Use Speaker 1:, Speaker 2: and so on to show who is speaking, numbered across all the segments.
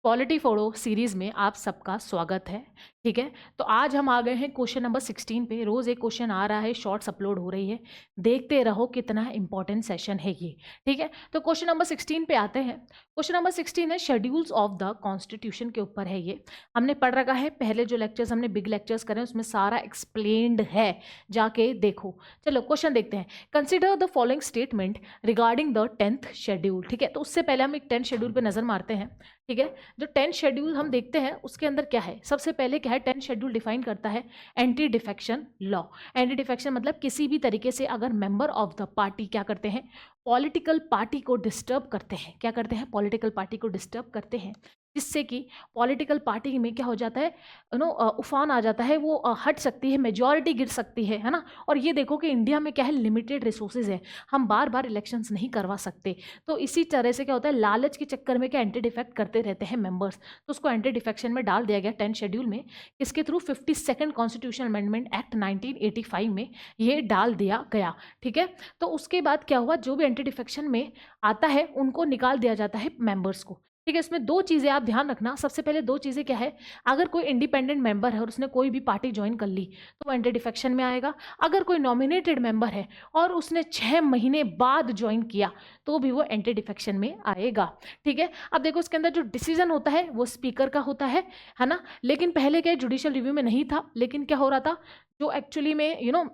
Speaker 1: Polity फोड़ो series में आप सबका स्वागत है। ठीक है, तो आज हम आ गए हैं क्वेश्चन नंबर 16 पे। रोज एक क्वेश्चन आ रहा है, शॉर्ट्स अपलोड हो रही है, देखते रहो कितना इंपॉर्टेंट सेशन है ये। ठीक है, तो क्वेश्चन नंबर 16 पे आते हैं। क्वेश्चन नंबर 16 है शेड्यूल्स ऑफ द कॉन्स्टिट्यूशन के ऊपर है ये। हमने पढ़ रखा है, पहले जो लेक्चर्स हमने बिग लेक्चर्स करे उसमें सारा एक्सप्लेन्ड है, जाके देखो। चलो क्वेश्चन देखते हैं। Consider the following statement regarding the 10th schedule. ठीक है, तो उससे पहले हम एक 10th शेड्यूल पे नजर मारते हैं। ठीक है, जो 10th शेड्यूल हम देखते हैं उसके अंदर क्या है, सबसे पहले क्या है, 10th शेड्यूल डिफाइन करता है anti defection law. Anti defection मतलब किसी भी तरीके से अगर मेंबर ऑफ द पार्टी क्या करते हैं, पॉलिटिकल पार्टी को डिस्टर्ब करते हैं, क्या करते हैं, पॉलिटिकल पार्टी को डिस्टर्ब करते हैं, जिससे कि पॉलिटिकल पार्टी में क्या हो जाता है, उफान आ जाता है, वो हट सकती है, मेजॉरिटी गिर सकती है ना। और ये देखो कि इंडिया में क्या है, लिमिटेड रिसोर्सेज है, हम बार बार इलेक्शंस नहीं करवा सकते। तो इसी तरह से क्या होता है, लालच के चक्कर में क्या एंटी डिफेक्ट करते रहते हैं मेंबर्स, तो उसको एंटी डिफेक्शन में डाल दिया गया 10th शेड्यूल में। इसके through 52nd constitutional amendment act 1985 में ये डाल दिया गया। ठीक है, तो उसके बाद क्या हुआ, जो भी एंटी डिफेक्शन में आता है उनको निकाल दिया जाता है मेंबर्स को। ठीक है, इसमें दो चीज़ें आप ध्यान रखना। सबसे पहले दो चीज़ें क्या है, अगर कोई इंडिपेंडेंट मेंबर है और उसने कोई भी पार्टी ज्वाइन कर ली तो वो एंटी डिफेक्शन में आएगा। अगर कोई नॉमिनेटेड मेंबर है और उसने 6 महीने बाद ज्वाइन किया तो भी वो एंटी डिफेक्शन में आएगा। ठीक है, अब देखो इसके अंदर जो डिसीजन होता है वो स्पीकर का होता है ना। लेकिन पहले क्या जुडिशियल रिव्यू में नहीं था, लेकिन क्या हो रहा था, जो एक्चुअली में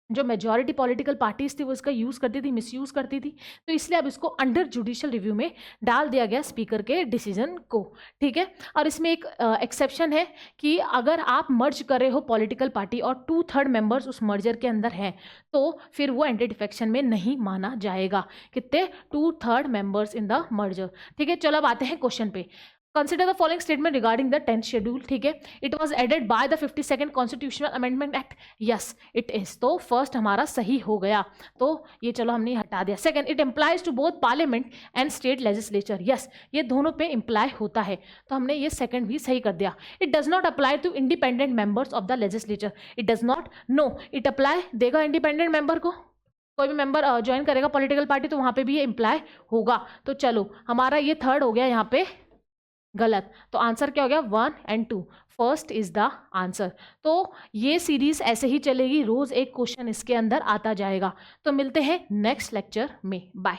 Speaker 1: जो मेजॉरिटी पॉलिटिकल पार्टीज थी वो इसका यूज़ करती थी, मिसयूज़ करती थी, तो इसलिए अब इसको अंडर जुडिशियल रिव्यू में डाल दिया गया स्पीकर के डिसीजन को। ठीक है, और इसमें एक एक्सेप्शन है कि अगर आप मर्ज कर रहे हो पॉलिटिकल पार्टी और 2/3 मेंबर्स उस मर्जर के अंदर हैं तो फिर वो एंटी डिफेक्शन में नहीं माना जाएगा। कितने, 2/3 मेंबर्स इन द मर्जर। ठीक है, चलो अब आते हैं क्वेश्चन पे। Consider the following statement regarding the 10th schedule. ठीक है, it was added by the 52nd Constitutional Amendment Act. Yes, it is. तो फर्स्ट हमारा सही हो गया, तो ये चलो हमने हटा दिया। Second, it implies to both parliament and state legislature. Yes, ये दोनों पे इम्प्लाई होता है, तो हमने ये सेकंड भी सही कर दिया। It does not apply to independent members of the legislature. It does not. No, it apply देगा इंडिपेंडेंट मेंबर को। कोई भी मेंबर ज्वाइन करेगा पॉलिटिकल पार्टी तो वहां पे भी ये इम्प्लाई होगा। तो चलो हमारा ये थर्ड हो गया यहाँ पे गलत, तो आंसर क्या हो गया, 1 और 2, फर्स्ट इज द आंसर। तो ये सीरीज ऐसे ही चलेगी, रोज एक क्वेश्चन इसके अंदर आता जाएगा। तो मिलते हैं नेक्स्ट लेक्चर में, बाय।